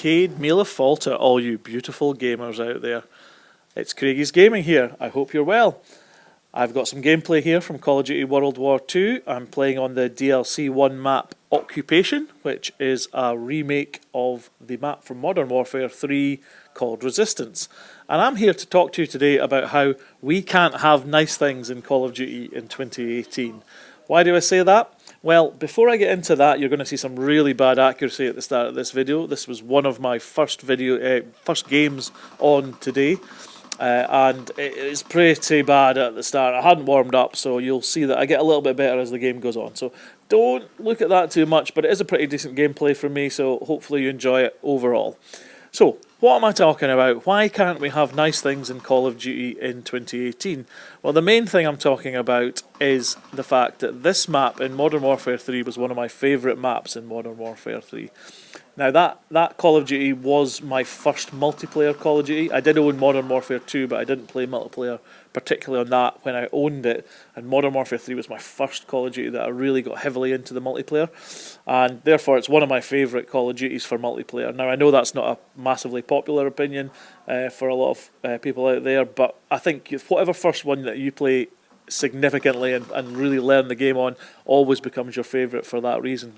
Cade Mila Fault to all you beautiful gamers out there. It's Craigies Gaming here. I hope you're well. I've got some gameplay here from Call of Duty World War II. I'm playing on the DLC 1 map Occupation, which is a remake of the map from Modern Warfare 3 called Resistance. And I'm here to talk to you today about how we can't have nice things in Call of Duty in 2018. Why do I say that? Well, before I get into that, you're going to see some really bad accuracy at the start of this video. This was one of my first games on today. And it's pretty bad at the start. I hadn't warmed up, so you'll see that I get a little bit better as the game goes on. So don't look at that too much, but it is a pretty decent gameplay for me, so hopefully you enjoy it overall. So, what am I talking about? Why can't we have nice things in Call of Duty in 2018? Well, the main thing I'm talking about is the fact that this map in Modern Warfare 3 was one of my favourite maps in Modern Warfare 3. Now that Call of Duty was my first multiplayer Call of Duty. I did own Modern Warfare 2, but I didn't play multiplayer particularly on that when I owned it. And Modern Warfare 3 was my first Call of Duty that I really got heavily into the multiplayer. And therefore it's one of my favourite Call of Duties for multiplayer. Now I know that's not a massively popular opinion for a lot of people out there, but I think whatever first one that you play significantly and really learn the game on always becomes your favourite for that reason.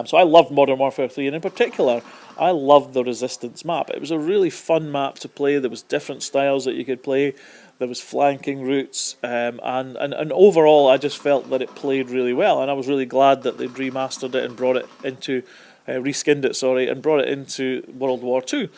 So I loved Modern Warfare 3, and in particular, I loved the Resistance map. It was a really fun map to play. There was different styles that you could play. There was flanking routes, and overall, I just felt that it played really well, and I was really glad that they'd remastered it and brought it into, reskinned it, and brought it into World War II.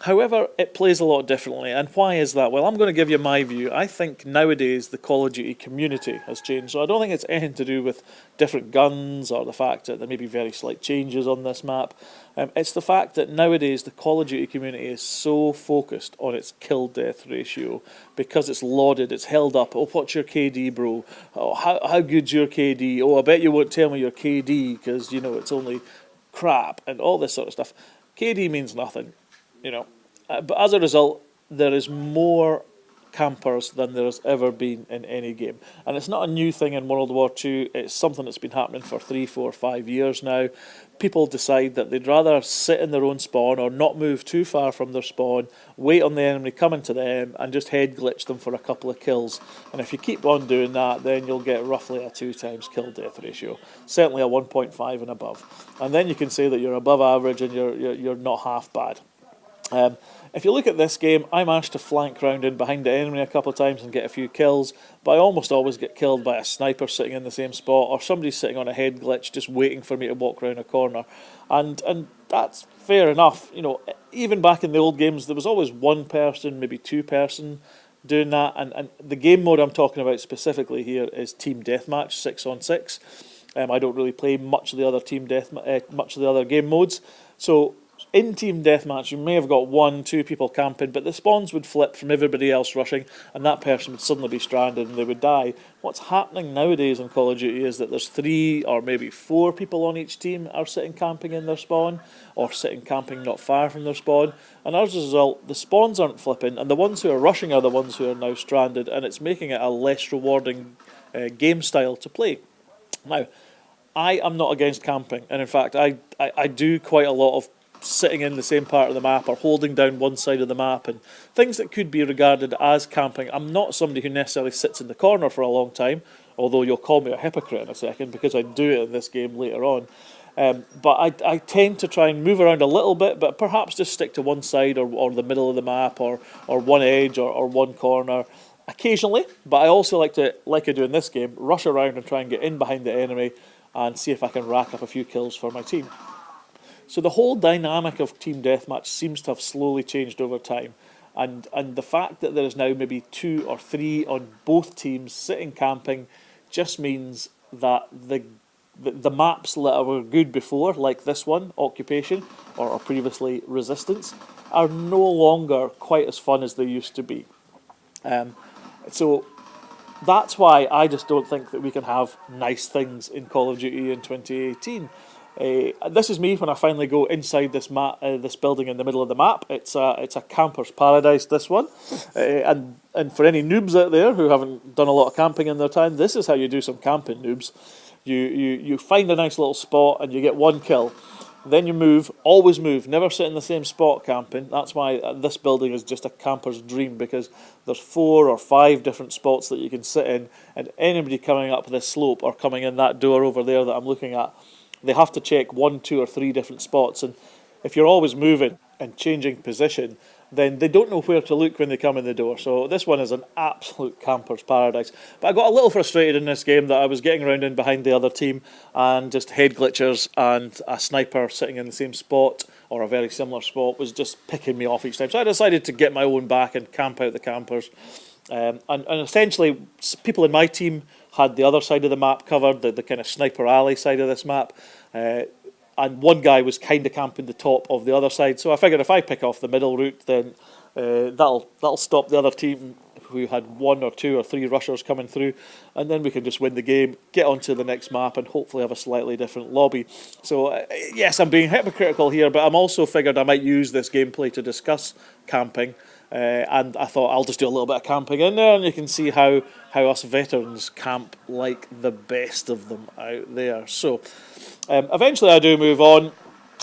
However, it plays a lot differently, and why is that? Well, I'm going to give you my view. I think nowadays the Call of Duty community has changed, so I don't think it's anything to do with different guns or the fact that there may be very slight changes on this map. It's the fact that nowadays the Call of Duty community is so focused on its kill-death ratio because it's lauded, it's held up. Oh, what's your KD, bro? Oh, how good's your KD? Oh, I bet you won't tell me your KD because, you know, it's only crap and all this sort of stuff. KD means nothing. But as a result, there is more campers than there has ever been in any game. And it's not a new thing in World War II, it's something that's been happening for 3, 4, 5 years now. People decide that they'd rather sit in their own spawn or not move too far from their spawn, wait on the enemy coming to them, and just head glitch them for a couple of kills. And if you keep on doing that, then you'll get roughly a 2 times kill death ratio, certainly a 1.5 and above. And then you can say that you're above average and you're not half bad. If you look at this game, I managed to flank round in behind the enemy a couple of times and get a few kills, but I almost always get killed by a sniper sitting in the same spot, or somebody sitting on a head glitch just waiting for me to walk round a corner. And that's fair enough. Even back in the old games, there was always one person, maybe two person doing that, and the game mode I'm talking about specifically here is Team Deathmatch, 6 on 6. I don't really play much of the other game modes, so in Team Deathmatch, you may have got 1, 2 people camping, but the spawns would flip from everybody else rushing, and that person would suddenly be stranded and they would die. What's happening nowadays in Call of Duty is that there's 3 or maybe 4 people on each team are sitting camping in their spawn, or sitting camping not far from their spawn, and as a result, the spawns aren't flipping, and the ones who are rushing are the ones who are now stranded, and it's making it a less rewarding game style to play. Now, I am not against camping, and in fact, I do quite a lot of sitting in the same part of the map or holding down one side of the map and things that could be regarded as camping. I'm not somebody who necessarily sits in the corner for a long time, although you'll call me a hypocrite in a second because I do it in this game later on. But I tend to try and move around a little bit, but perhaps just stick to one side or the middle of the map or one edge or one corner occasionally. But I also like to, like I do in this game, rush around and try and get in behind the enemy and see if I can rack up a few kills for my team. So the whole dynamic of Team Deathmatch seems to have slowly changed over time. And the fact that there is now maybe 2 or 3 on both teams sitting camping just means that the maps that were good before, like this one, Occupation, or previously Resistance, are no longer quite as fun as they used to be. So that's why I just don't think that we can have nice things in Call of Duty in 2018. This is me when I finally go inside this building in the middle of the map. It's a camper's paradise, this one. And for any noobs out there who haven't done a lot of camping in their time, this is how you do some camping, noobs. You find a nice little spot and you get one kill. then you move, always move, never sit in the same spot camping. That's why this building is just a camper's dream, because there's 4 or 5 different spots that you can sit in, and anybody coming up this slope or coming in that door over there that I'm looking at, they have to check 1, 2 or 3 different spots, and if you're always moving and changing position, then they don't know where to look when they come in the door. So this one is an absolute camper's paradise. But I got a little frustrated in this game that I was getting around in behind the other team, and just head glitchers and a sniper sitting in the same spot or a very similar spot was just picking me off each time. So I decided to get my own back and camp out the campers. And essentially, people in my team had the other side of the map covered, the kind of sniper alley side of this map. And one guy was kind of camping the top of the other side. So I figured if I pick off the middle route, then that'll stop the other team who had 1 or 2 or 3 rushers coming through, and then we can just win the game, get onto the next map, and hopefully have a slightly different lobby. So yes, I'm being hypocritical here, but I'm also figured I might use this gameplay to discuss camping. And I thought I'll just do a little bit of camping in there, and you can see how us veterans camp like the best of them out there. So eventually I do move on,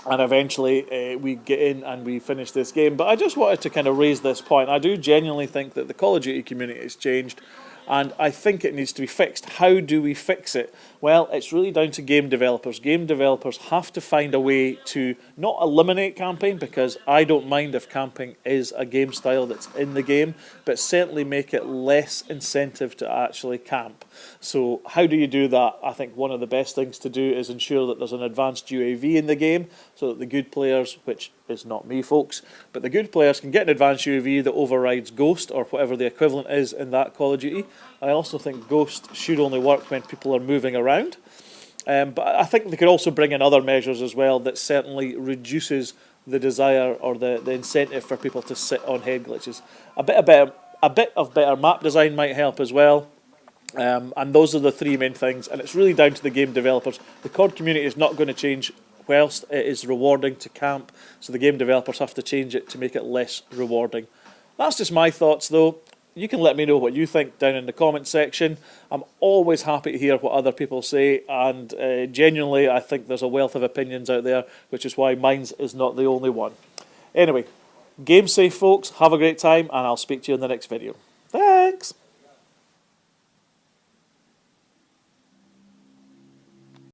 and eventually we get in and we finish this game. But I just wanted to kind of raise this point. I do genuinely think that the Call of Duty community has changed, and I think it needs to be fixed. How do we fix it? Well, it's really down to game developers. Game developers have to find a way to not eliminate camping, because I don't mind if camping is a game style that's in the game, but certainly make it less incentive to actually camp. So how do you do that? I think one of the best things to do is ensure that there's an advanced UAV in the game, so that the good players, which is not me folks, but the good players can get an advanced UAV that overrides Ghost or whatever the equivalent is in that Call of Duty. I also think Ghost should only work when people are moving around. But I think they could also bring in other measures as well that certainly reduces the desire or the incentive for people to sit on head glitches. A bit of better map design might help as well. And those are the 3 main things, and it's really down to the game developers. The COD community is not going to change whilst it is rewarding to camp, so the game developers have to change it to make it less rewarding. That's just my thoughts though. You can let me know what you think down in the comment section. I'm always happy to hear what other people say, and genuinely I think there's a wealth of opinions out there, which is why mine's is not the only one. Anyway, game safe folks, have a great time, and I'll speak to you in the next video. Thanks!